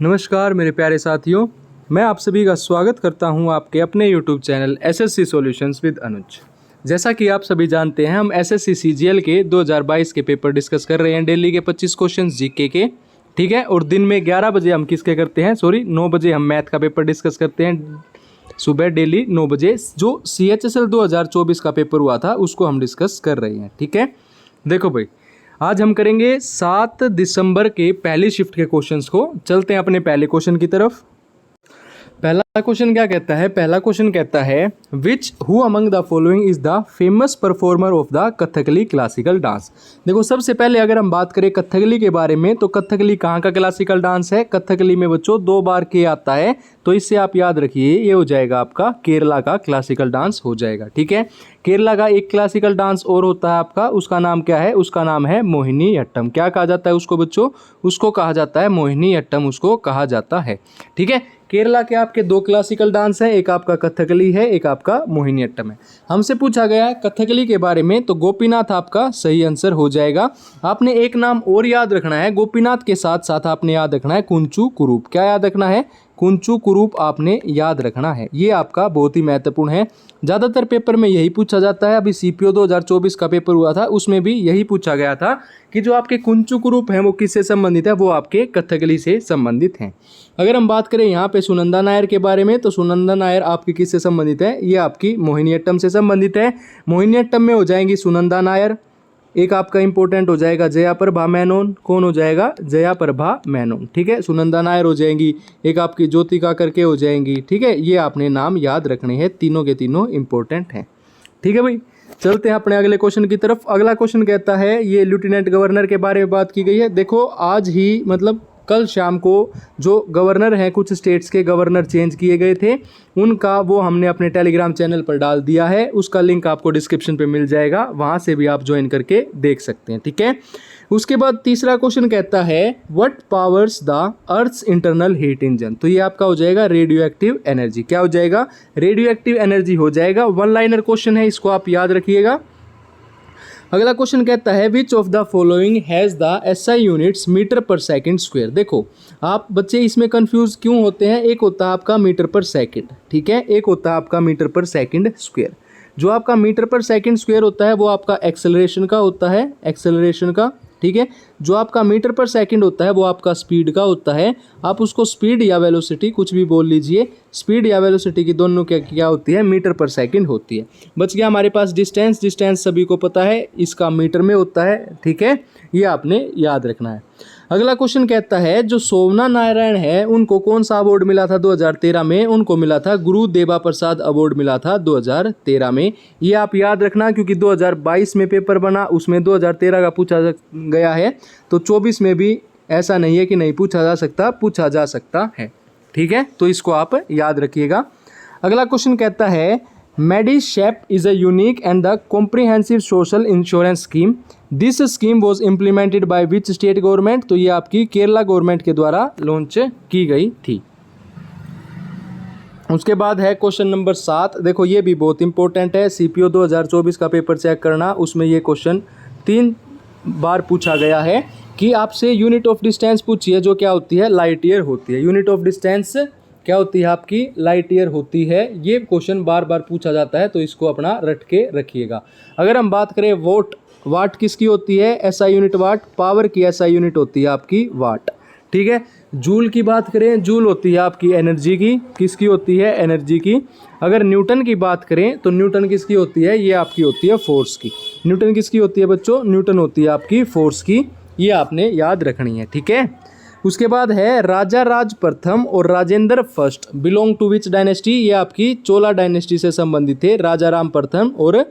नमस्कार मेरे प्यारे साथियों, मैं आप सभी का स्वागत करता हूं आपके अपने YouTube channel SSC solutions with Anuj. जैसा कि आप सभी जानते हैं, हम एसएससी सीजीएल के 2022 के पेपर डिस्कस कर रहे हैं। डेली के 25 क्वेश्चंस जीके के, ठीक है। और दिन में 11 बजे हम किसके करते हैं, 9 बजे हम मैथ का पेपर डिस्कस करते हैं। सुबह डेली 9 बजे जो CHSL 2024 का पेपर हुआ था उसको हम डिस्कस कर रहे हैं, ठीक है। देखो भाई, आज हम करेंगे 7 दिसंबर के पहली शिफ्ट के क्वेश्चंस को। चलते हैं अपने पहले क्वेश्चन की तरफ। पहला क्वेश्चन क्या कहता है? पहला क्वेश्चन कहता है which who among the following is the famous performer of the Kathakali classical dance. देखो, सबसे पहले अगर हम बात करें कथकली के बारे में, तो कथकली कहाँ का क्लासिकल डांस है? कथकली में बच्चों 2 बार के आता है, तो इससे आप याद रखिए ये हो जाएगा आपका केरला का क्लासिकल डांस हो जाएगा, ठीक है। केरला का एक क्लासिकल डांस और होता है आपका, उसका नाम क्या है? उसका नाम है मोहिनी अट्टम। क्या कहा जाता है उसको बच्चों? उसको कहा जाता है मोहिनी अट्टम, उसको कहा जाता है, ठीक है। केरला के आपके 2 क्लासिकल डांस है, एक आपका कथकली है, एक आपका मोहिनी अट्टम है। हमसे पूछा गया है कथकली के बारे में, तो गोपीनाथ आपका सही आंसर हो जाएगा। आपने एक नाम और याद रखना है, गोपीनाथ के साथ साथ आपने याद रखना है कुंचू कुरूप। क्या याद रखना है? कुंचू कुरूप आपने याद रखना है। ये आपका बहुत ही महत्वपूर्ण है, ज़्यादातर पेपर में यही पूछा जाता है। अभी CPO 2024 का पेपर हुआ था, उसमें भी यही पूछा गया था कि जो आपके कुंचू कुरूप हैं वो किससे संबंधित है? वो आपके कथकली से संबंधित हैं। अगर हम बात करें यहाँ पे सुनंदा नायर के बारे में, तो सुनंदा नायर आपकी किससे संबंधित है? ये आपकी मोहिनीअट्टम से संबंधित है। मोहिनीअट्टम में हो जाएंगी सुनंदा नायर। एक आपका इंपॉर्टेंट हो जाएगा जया प्रभा मेनन। कौन हो जाएगा? जया प्रभा मेनन, ठीक है। सुनंदा नायर हो जाएंगी, एक आपकी ज्योतिका करके हो जाएंगी, ठीक है। ये आपने नाम याद रखने हैं, तीनों के तीनों इंपॉर्टेंट हैं, ठीक है भाई। चलते हैं अपने अगले क्वेश्चन की तरफ। अगला क्वेश्चन कहता है, ये लेफ्टिनेंट गवर्नर के बारे में बात की गई है। देखो, आज ही मतलब कल शाम को जो गवर्नर हैं, कुछ स्टेट्स के गवर्नर चेंज किए गए थे, उनका वो हमने अपने टेलीग्राम चैनल पर डाल दिया है। उसका लिंक आपको डिस्क्रिप्शन पे मिल जाएगा, वहाँ से भी आप ज्वाइन करके देख सकते हैं, ठीक है। उसके बाद तीसरा क्वेश्चन कहता है what powers the earth's internal heat engine. तो ये आपका हो जाएगा रेडियो एक्टिव एनर्जी। क्या हो जाएगा? रेडियो एक्टिव एनर्जी हो जाएगा। 1 लाइनर क्वेश्चन है, इसको आप याद रखिएगा। अगला क्वेश्चन कहता है which of the following has the SI units metre per second square. देखो, आप बच्चे इसमें कंफ्यूज क्यों होते हैं? एक होता है आपका मीटर पर सेकंड, ठीक है, एक होता है आपका मीटर पर सेकंड स्क्वायर। जो आपका मीटर पर सेकंड स्क्वायर होता है वो आपका एक्सेलरेशन का होता है, एक्सेलरेशन का, ठीक है। जो आपका मीटर पर सेकंड होता है वो आपका स्पीड का होता है। आप उसको स्पीड या वेलोसिटी कुछ भी बोल लीजिए, स्पीड या वेलोसिटी की दोनों क्या होती है? मीटर पर सेकंड होती है। बच गया हमारे पास डिस्टेंस। डिस्टेंस सभी को पता है, इसका मीटर में होता है, ठीक है। ये आपने याद रखना है। अगला क्वेश्चन कहता है जो शोभना नारायण है उनको कौन सा अवार्ड मिला था 2013 में? उनको मिला था गुरु देवा प्रसाद अवार्ड मिला था 2013 में। ये आप याद रखना, क्योंकि 2022 में पेपर बना, उसमें 2013 का पूछा गया है, तो 24 में भी ऐसा नहीं है कि नहीं पूछा जा सकता, पूछा जा सकता है, ठीक है। तो इसको आप याद रखिएगा। अगला क्वेश्चन कहता है Medisep is a unique and the comprehensive social insurance scheme. This scheme was implemented by which state government. तो ये आपकी केरला गवर्नमेंट के द्वारा लॉन्च की गई थी। उसके बाद है क्वेश्चन नंबर 7। देखो, ये भी बहुत इंपॉर्टेंट है, CPO 2024 का पेपर चेक करना, उसमें ये क्वेश्चन 3 बार पूछा गया है कि आपसे यूनिट ऑफ डिस्टेंस पूछिए, जो क्या होती है? लाइट ईयर होती है। यूनिट ऑफ डिस्टेंस क्या होती है आपकी? लाइट ईयर होती है। ये क्वेश्चन बार बार पूछा जाता है, तो इसको अपना रट के रखिएगा। अगर हम बात करें वाट किसकी होती है? SI unit watt. पावर की SI यूनिट होती है आपकी वाट, ठीक है। जूल की बात करें, जूल होती है आपकी एनर्जी की। किसकी होती है? एनर्जी की। अगर न्यूटन की बात करें तो न्यूटन किसकी होती है? ये आपकी होती है फोर्स की। न्यूटन किसकी होती है बच्चों? न्यूटन होती है आपकी फोर्स की। ये आपने याद रखनी है, ठीक है। उसके बाद है राजा राज प्रथम और Rajendra first belong to which dynasty. ये आपकी चोला डायनेस्टी से संबंधित थे, राजा राम प्रथम और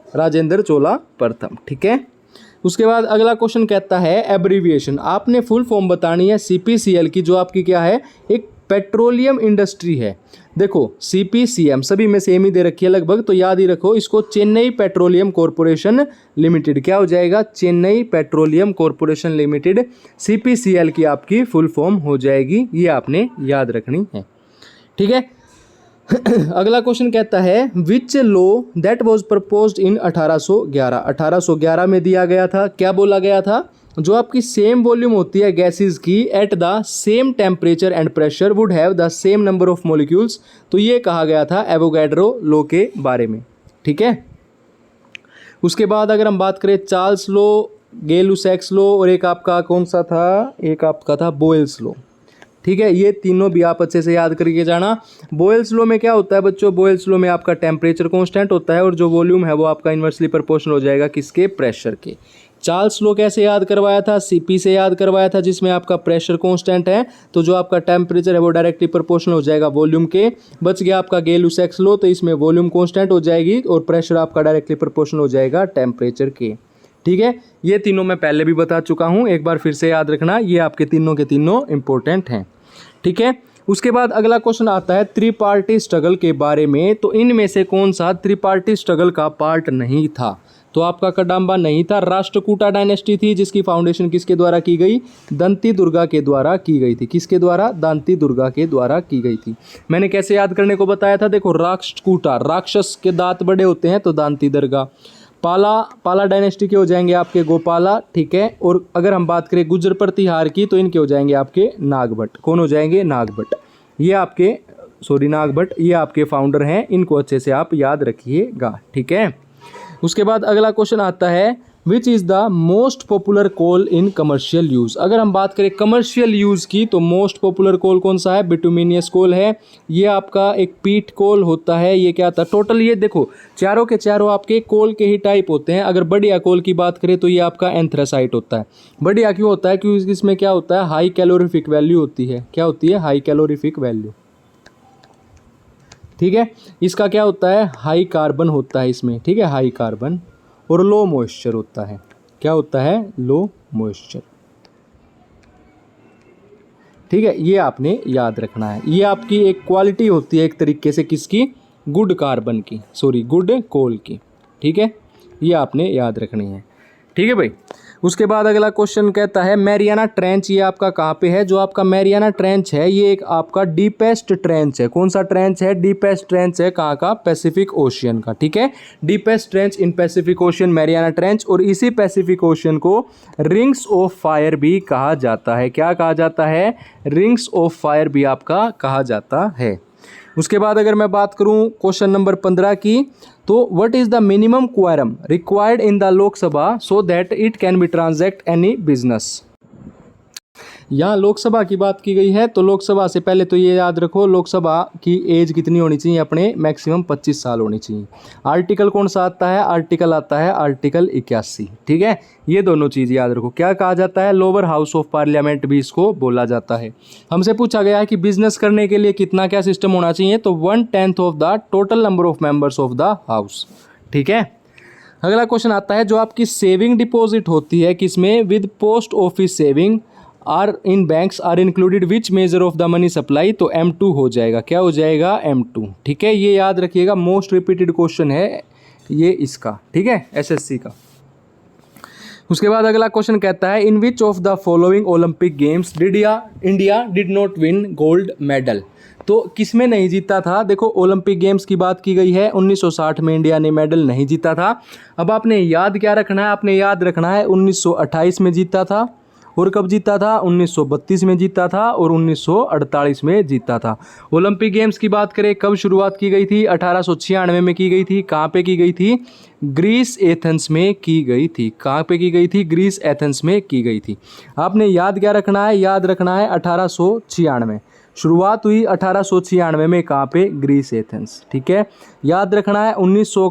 राजेंद्र चोला प्रथम, ठीक है। उसके बाद अगला क्वेश्चन कहता है एब्रीविएशन। आपने फुल फॉर्म बतानी है CPCL की, जो आपकी क्या है? एक पेट्रोलियम इंडस्ट्री है। देखो, CPCM सभी में सेम ही दे रखी है लगभग, तो याद ही रखो इसको, चेन्नई पेट्रोलियम कॉरपोरेशन लिमिटेड। क्या हो जाएगा? Chennai petroleum corporation limited. CPCL की आपकी फुल फॉर्म हो जाएगी, ये आपने याद रखनी है, ठीक है। अगला क्वेश्चन कहता है which law that was proposed इन 1811। 1811 में दिया गया था। क्या बोला गया था? जो आपकी सेम वॉल्यूम होती है गैसेस की at the same temperature and pressure would have the same number of molecules. तो ये कहा गया था एवोगैड्रो लॉ के बारे में, ठीक है। उसके बाद अगर हम बात करें चार्ल्स लॉ, गै-लुसैक्स लॉ और एक आपका कौन सा था, एक आपका था बोयल्स लॉ, ठीक है। ये तीनों भी आप अच्छे से याद करके जाना। बोयल्स लॉ में क्या होता है बच्चों, बोयल्स लॉ में आपका टेम्परेचर कांस्टेंट होता है और जो वॉल्यूम है वो आपका इन्वर्सली प्रोपोर्शनल हो जाएगा किसके, प्रेशर के। चार्ल्स लॉ कैसे याद करवाया था, सीपी से याद करवाया था, जिसमें आपका प्रेशर कांस्टेंट है तो जो आपका टेम्परेचर है वो डायरेक्टली प्रोपोर्शनल हो जाएगा वॉल्यूम के। बच गया आपका गै-लुसैक्स लॉ, तो इसमें वॉल्यूम कांस्टेंट हो जाएगी और प्रेशर आपका डायरेक्टली प्रोपोर्शनल हो जाएगा टेम्परेचर के, ठीक है। ये तीनों मैं पहले भी बता चुका हूँ, एक बार फिर से याद रखना, ये आपके तीनों के तीनों इंपॉर्टेंट हैं, ठीक है। उसके बाद अगला क्वेश्चन आता है त्रिपार्टी स्ट्रगल के बारे में। तो इनमें से कौन सा त्रिपार्टी स्ट्रगल का पार्ट नहीं था, तो आपका कदंबा नहीं था। राष्ट्रकूटा डायनेस्टी थी जिसकी फाउंडेशन किसके द्वारा की गई, दंती दुर्गा के द्वारा की गई थी। किसके द्वारा, दांती दुर्गा के द्वारा की गई थी। मैंने कैसे याद करने को बताया था, देखो राष्ट्रकूटा, राक्षस के दांत बड़े होते हैं तो दांती दुर्गा। पाला डायनेस्टी के हो जाएंगे आपके गोपाला, ठीक है। और अगर हम बात करें गुर्जर प्रतिहार की तो इनके हो जाएंगे आपके नागभट्ट। कौन हो जाएंगे, नागभट्ट। ये आपके नागभट्ट ये आपके फाउंडर हैं, इनको अच्छे से आप याद रखिएगा, ठीक है। उसके बाद अगला क्वेश्चन आता है which is the most popular coal in commercial use. अगर हम बात करें कमर्शियल यूज़ की तो मोस्ट पॉपुलर कोल कौन सा है, बिटुमिनियस कोल है। ये आपका एक पीट कोल होता है। ये क्या था टोटल, ये देखो चारों के चारों आपके कोल के ही टाइप होते हैं। अगर बढ़िया कोल की बात करें तो ये आपका एंथ्रासाइट होता है। बढ़िया क्यों होता है, क्योंकि इसमें क्या होता है, हाई कैलोरीफिक वैल्यू होती है। क्या होती है, हाई कैलोरीफिक वैल्यू, ठीक है। इसका क्या होता है, हाई कार्बन होता है इसमें, ठीक है, हाई कार्बन। और लो मॉइस्चर होता है। क्या होता है, लो मॉइस्चर, ठीक है। ये आपने याद रखना है। ये आपकी एक क्वालिटी होती है एक तरीके से किसकी, गुड कार्बन की, गुड कोल की, ठीक है। ये आपने याद रखनी है, ठीक है भाई। उसके बाद अगला क्वेश्चन कहता है मैरियाना ट्रेंच, ये आपका कहाँ पे है, जो आपका मैरियाना ट्रेंच है ये एक आपका डीपेस्ट ट्रेंच है। कौन सा ट्रेंच है, डीपेस्ट ट्रेंच है, कहाँ का, पैसिफिक ओशियन का, ठीक है। Deepest trench in Pacific ocean, Mariana trench. और इसी पैसिफिक ओशियन को रिंग्स ऑफ फायर भी कहा जाता है। क्या कहा जाता है, रिंग्स ऑफ फायर भी आपका कहा जाता है। उसके बाद अगर मैं बात करूं क्वेश्चन नंबर 15 की, तो what is the minimum quorum required in the Lok Sabha so that it can be transact any business. यहाँ लोकसभा की बात की गई है, तो लोकसभा से पहले तो ये याद रखो लोकसभा की एज कितनी होनी चाहिए अपने, मैक्सिमम 25 साल होनी चाहिए। आर्टिकल कौन सा आता है, आर्टिकल आता है आर्टिकल 81, ठीक है। ये दोनों चीज़ याद रखो। क्या कहा जाता है, लोअर हाउस ऑफ पार्लियामेंट भी इसको बोला जाता है। हमसे पूछा गया है कि बिजनेस करने के लिए कितना क्या सिस्टम होना चाहिए, तो 1/10 of the total number of members of the house, ठीक है। अगला क्वेश्चन आता है जो आपकी सेविंग डिपॉजिट होती है किसमें, with post office saving are in banks are included which major of the money supply, तो M2 हो जाएगा। क्या हो जाएगा, M2, ठीक है। ये याद रखिएगा, मोस्ट रिपीटेड क्वेश्चन है ये इसका, ठीक है, SSC का। उसके बाद अगला क्वेश्चन कहता है in which of the following Olympic games did India did not win gold medal. तो किसमें नहीं जीता था, देखो ओलंपिक गेम्स की बात की गई है, 1960 में इंडिया ने मेडल नहीं जीता था। अब आपने याद क्या रखना है, आपने याद रखना है 1928 में जीता था, और कब जीता था, 1932 में जीता था, और 1948 में जीता था। ओलंपिक गेम्स की बात करें कब शुरुआत की गई थी, 1896 में की गई थी। कहाँ पे की गई थी, ग्रीस एथेंस में की गई थी। कहाँ पे की गई थी, ग्रीस एथेंस में की गई थी। आपने याद क्या रखना है, याद रखना है 1896 शुरुआत हुई 1896 में, कहाँ पे, ग्रीस एथेंस, ठीक है। याद रखना है 1900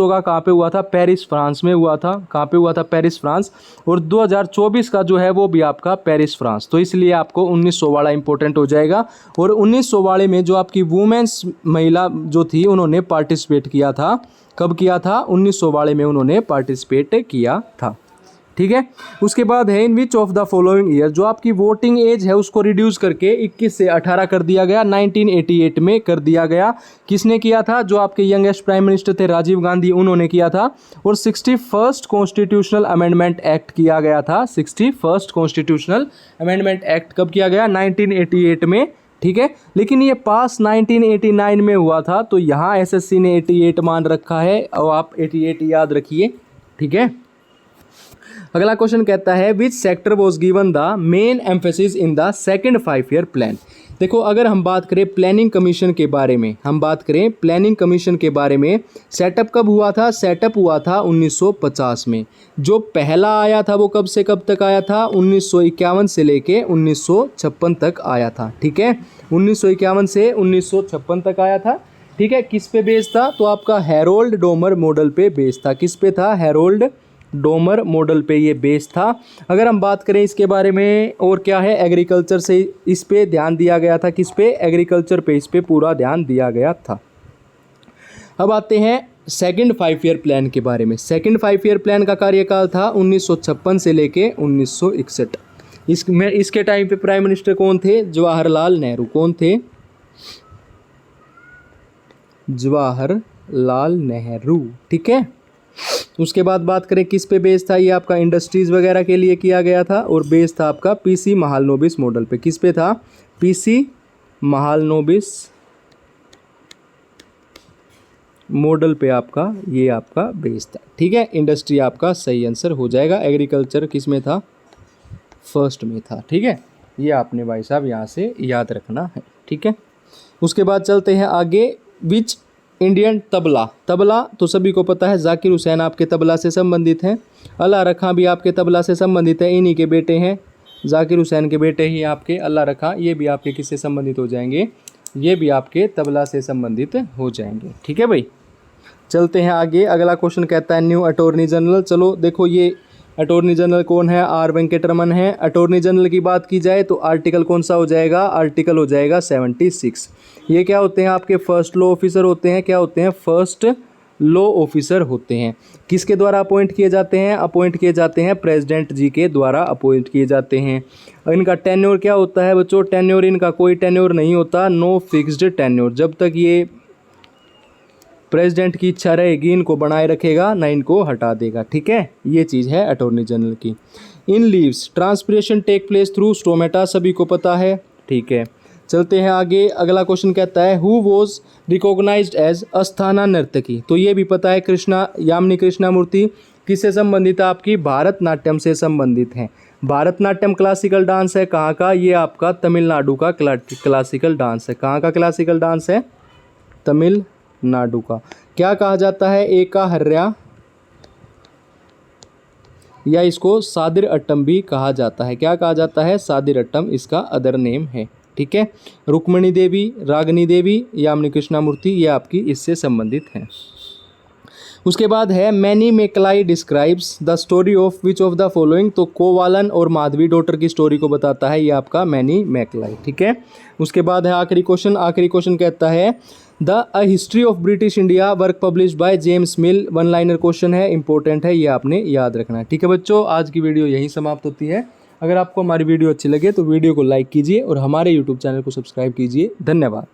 का कहाँ पे हुआ था, पेरिस फ्रांस में हुआ था। कहाँ पे हुआ था, पेरिस फ्रांस। और 2024 का जो है वो भी आपका पेरिस फ्रांस, तो इसलिए आपको 1900 वाला इंपॉर्टेंट हो जाएगा। और 1900 वाले में जो आपकी वुमेन्स महिला जो थी उन्होंने पार्टिसिपेट किया था। कब किया था, 1900 वाले में उन्होंने पार्टिसिपेट किया था, ठीक है। उसके बाद है in which of the following year, जो आपकी वोटिंग एज है उसको रिड्यूस करके 21 से 18 कर दिया गया, 1988 में कर दिया गया। किसने किया था, जो आपके यंगेस्ट प्राइम मिनिस्टर थे राजीव गांधी, उन्होंने किया था। और 61st कॉन्स्टिट्यूशनल अमेंडमेंट एक्ट किया गया था। 61st कॉन्स्टिट्यूशनल अमेंडमेंट एक्ट कब किया गया, 1988 में, ठीक है। लेकिन ये पास 1989 में हुआ था, तो यहाँ SSC ने 88 मान रखा है, और आप 88 याद रखिए, ठीक है। अगला क्वेश्चन कहता है which sector was given the main emphasis in the second 5 year plan. देखो अगर हम बात करें प्लानिंग कमीशन के बारे में, सेटअप कब हुआ था? सेटअप हुआ था 1950 में। जो पहला आया था वो कब से कब तक आया था? 1951 से लेके 1956 तक आया था। ठीक है, 1951 से 1956 तक आया था। ठीक है, किस पे बेस्ड था? तो आपका हैरोल्ड डोमर मॉडल पे बेस्ड था। किस पे था? हैरोल्ड डोमर मॉडल पे ये बेस्ड था। अगर हम बात करें इसके बारे में और क्या है, एग्रीकल्चर से इस पे ध्यान दिया गया था। किस पे? एग्रीकल्चर पे इस पे पूरा ध्यान दिया गया था। अब आते हैं सेकंड 5 ईयर प्लान के बारे में। सेकंड 5 ईयर प्लान का कार्यकाल था 1956 से लेके 1961। इसके टाइम पे प्राइम मिनिस्टर कौन थे? जवाहरलाल नेहरू। कौन थे? जवाहरलाल नेहरू। ठीक है, उसके बाद बात करें किस पे बेस था? ये आपका इंडस्ट्रीज वगैरह के लिए किया गया था और बेस था आपका पीसी महालनोबिस मॉडल पे। किस पे था? पीसी महालनोबिस मॉडल पे आपका ये आपका बेस था। ठीक है, इंडस्ट्री आपका सही आंसर हो जाएगा। एग्रीकल्चर किस में था? फर्स्ट में था। ठीक है, ये आपने भाई साहब यहाँ से याद रखना है। ठीक है, उसके बाद चलते हैं आगे। विच इंडियन तबला तो सभी को पता है, जाकिर हुसैन आपके तबला से संबंधित हैं। अल्लाह रखा भी आपके तबला से संबंधित है, इन्हीं के बेटे हैं। जाकिर हुसैन के बेटे ही आपके अल्लाह रखा, ये भी आपके किससे संबंधित हो जाएंगे? ये भी आपके तबला से संबंधित हो जाएंगे। ठीक है भाई, चलते हैं आगे। अगला क्वेश्चन कहता है न्यू अटॉर्नी जनरल। चलो देखो ये अटॉर्नी जनरल कौन है? आर वेंकटरमन है। अटॉर्नी जनरल की बात की जाए तो आर्टिकल कौन सा हो जाएगा? आर्टिकल हो जाएगा 76। ये क्या होते हैं? आपके फर्स्ट लॉ ऑफिसर होते हैं। क्या होते हैं? फर्स्ट लॉ ऑफिसर होते हैं। किसके द्वारा अपॉइंट किए जाते हैं? अपॉइंट किए जाते हैं प्रेसिडेंट जी के द्वारा अपॉइंट किए जाते हैं। इनका टेन्योर क्या होता है बच्चों? टेन्योर इनका कोई टेन्योर नहीं होता, नो फिक्स्ड टेन्योर। जब तक ये प्रेसिडेंट की इच्छा रहेगी इनको बनाए रखेगा, ना इनको हटा देगा। ठीक है, ये चीज़ है अटॉर्नी जनरल की। In leaves transpiration take place through stomata, सभी को पता है। ठीक है, चलते हैं आगे। अगला क्वेश्चन कहता है हु वॉज रिकॉग्नाइज्ड एज अस्थाना नर्तकी। तो ये भी पता है, यामिनी कृष्णामूर्ति। किससे संबंधित है? आपकी भारतनाट्यम से संबंधित है। भारतनाट्यम क्लासिकल डांस है कहाँ का? ये आपका तमिलनाडु का क्लासिकल डांस है। कहाँ का क्लासिकल डांस है? तमिलनाडु का। क्या कहा जाता है? एका हर्या, या इसको सादिर अट्टम भी कहा जाता है। क्या कहा जाता है? सादिर अट्टम इसका अदर नेम है। ठीक है, रुक्मणी देवी, रागनी देवी, यामिनी कृष्णामूर्ति, ये आपकी इससे संबंधित हैं। उसके बाद है Manimekalai describes the story of which of the following. तो कोवालन और माधवी डॉटर की स्टोरी को बताता है ये आपका मैनी मैकलाई। ठीक है, उसके बाद है आखिरी क्वेश्चन कहता है the a history of British India work published by James mill. One liner question है, इंपॉर्टेंट है, ये आपने याद रखना है। ठीक है बच्चों, आज की वीडियो यहीं समाप्त होती है। अगर आपको हमारी वीडियो अच्छी लगे तो वीडियो को लाइक कीजिए और हमारे यूट्यूब चैनल को सब्सक्राइब कीजिए। धन्यवाद।